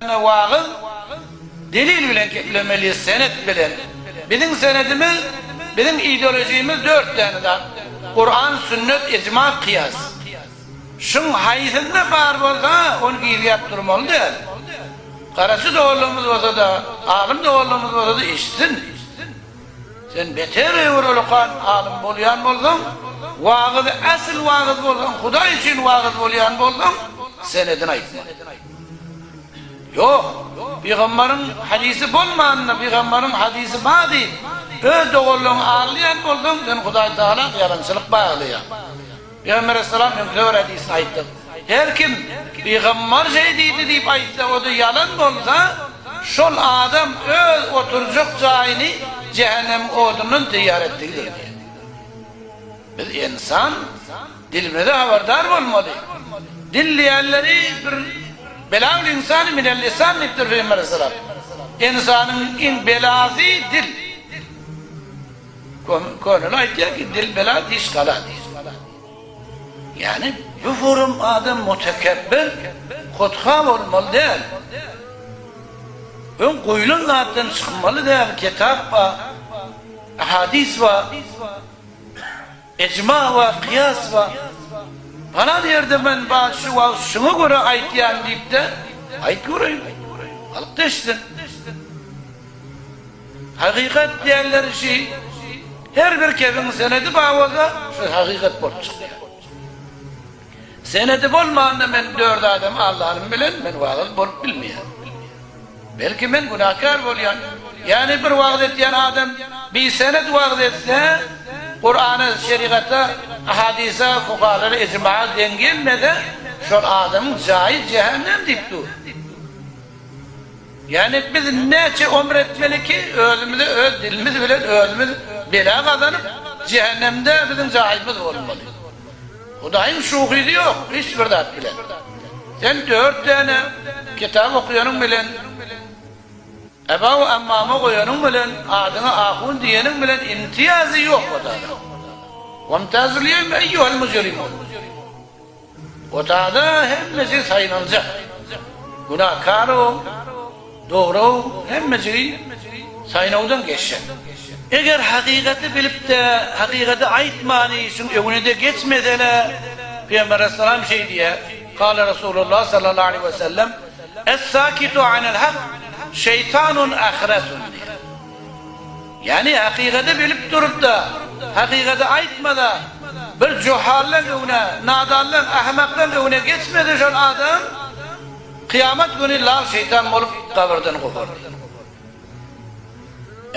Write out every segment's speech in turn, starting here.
Vağız delil bilen keplemeliyiz, senet bilen. Bizim senedimiz, bizim ideolojimiz 4 tanedir. Kur'an, sünnet, icma, kıyas. Şun hayısında var bolsa onu giyip durmalı değil. Karası doğruluğumuz olsa da, alim doğruluğumuz olsa da işsin. Sen beter eurulukan alim bolayan bolsan, vağız, asıl vağız bolsan, Huda için vağız bolayan bolsan, senedini aytma. Yok, Peygamberin hadisi bolmanına, Peygamberin hadisi badi, öz doğruluğunu ağırlayan bolsan, sen Huda Teala yalancılık bağlayan. Peygamber Aleyhisselam Mümkün hadisini aytdı. Her kim Peygamber şey deydi deyip aytsa, o da yalan bolsa, şol adam öz oturacak cayını cehennem odunun ziyarettiğidir. Biz insan dilimizde haberdar olmalı. Dinleyenleri bir belâul insan minel lisan niptir Peygamber Aleyhisselam. İnsanın in belası dil. Konulu aytıyor ki dil bela diş kala. Yani bu forum adam mutekebbir, kutkham olmalı değil. Ön kuyulun zaten çıkmalı değil. Kitap var, hadis var, icma var, kıyas var. Bana derdi ben şu var, şunu göre aytyan deyip de ayt göreyim. Alıp deştin. Hakikat diyenler şey, her bir kevin senedi bağlıda şu hakikat bol çıkıyor. Senedi bolmağında ben 4 adam Allah'ın bilen, ben vaaz bolup bilmeyen. Belki ben günahkar bolayan. Yani bir vaaz ettiyen adam bir senet vaaz etse, Kur'an'a, şerikata, hadise, fukahalara, icma'a dengelmeden şu adamın caiz cehennem deyip dur. Yani biz neçe ömür etmeli ki özümüzü, öz dilimiz bilen özümüz bela kazanıp cehennemde bizim caizimiz olmalı. Hudayın şuhidi yok, hiçbir dert bilen. Sen 4 tane kitap okuyanın bilen, eba-u emmamı koyanın bilen, adına ahun diyenin bilen imtiyazı yok o da. وَمْتَازُ الْيَوْمَ اَيُّهَا الْمُجْرِمُونَ. O da hemmesi sayılacak. Günahkar o, doğru o, hemmesi sayınavdan geçecek. Eğer hakikati bilip de hakikati aytmani için önüne de geçmedene Peygamber Aleyhisselam şey diye kâle Resulullah sallallahu aleyhi ve sellem es-sâkitu anel hak şeytanun ahiretun diye. Yani hakikati bilip durup da hakikati aytmada bir cuhallen önüne, nadallen, ahmaklen önüne geçmedi şu adam kıyamet günü lal şeytan olup kabirden kopar.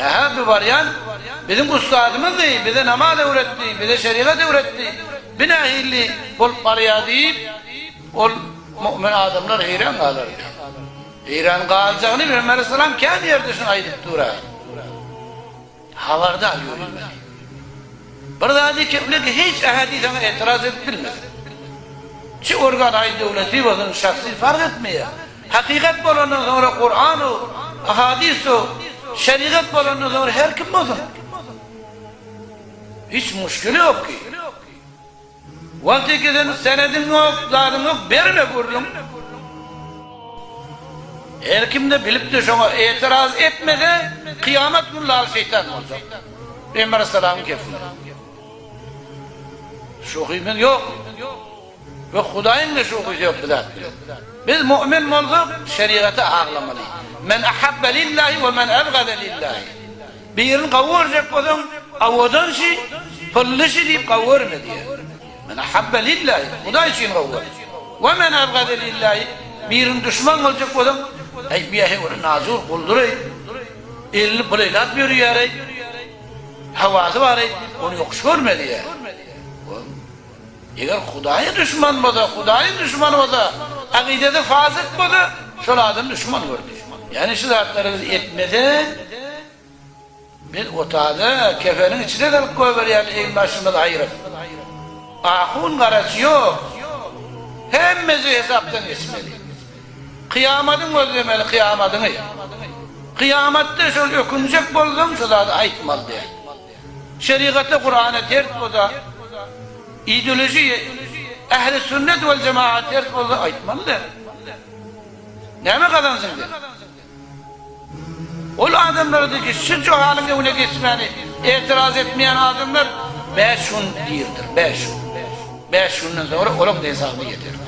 Aha bir varyan bizim ustadımız değil, bize namaz öğretti, bize şeriat öğretti. Binahilli bol paraya deyip ol mümin adamlar heyran kalır. Heyran kalacağını Peygamber Aleyhisselam kendi yerdesine aydıp dura. Havarda alıyor ilmeni. Bir daha dikepli ki hiç ahadisine itiraz edip bilmez. Çi organ ay devleti olsun şahsi fark etmiyor. Hakikat olandan sonra Kur'an-ı, ahadis-u, şeriat olandan sonra her kim olsun. Hiç müşkülü yok ki. Vakti ki senedin yok, zarın yok, verme vurdum. Her kim de bilip de şuna itiraz etmede kıyamet günü şeytan olacak. Peygamber Aleyhisselam'ın kefili. Şuhimiz yok. Ve Hudayın da şuhimiz yok. Biz mümin olduk, şeriatı ağlamalıyız. Men ahabbe lillahi ve men ebgade lillahi. Birini kavuracak olan avudan şey, fırlı şey deyip kavurma diye. Men ahabbe lillahi, Huday için kavur. Ve men ebgade lillahi. Birini düşman olacak olan ay biyahe onu nazur kulduray. Elini playlat bir yere. Havası var onu yokuş görme diye. Eğer Hudaya düşman olsa, Hudayın düşmanı olsa, akidede fasık olsa, şöyle adam düşman gördü. Yani şu zatları etmeden bir otada kefenin içine de koyver yani en başında da hayır. Ahun garası yok. Hemmezi hesaptan geçmeli. Kıyamadın özlemeli kıyamadını. Kıyamatte şöyle ökünecek boldum şu da aytmalı diye. Şeriatta Kur'an'a ters olsa, ideoloji ehli sünnet vel cemaat ters olsa aytmalı. Näme kazansın der. Ol adamlardaki şu haline öne geçmeni etiraz etmeyen adamlar 5 gün değildir. 5 gün. 5 günden sonra olak da hesabını getirir.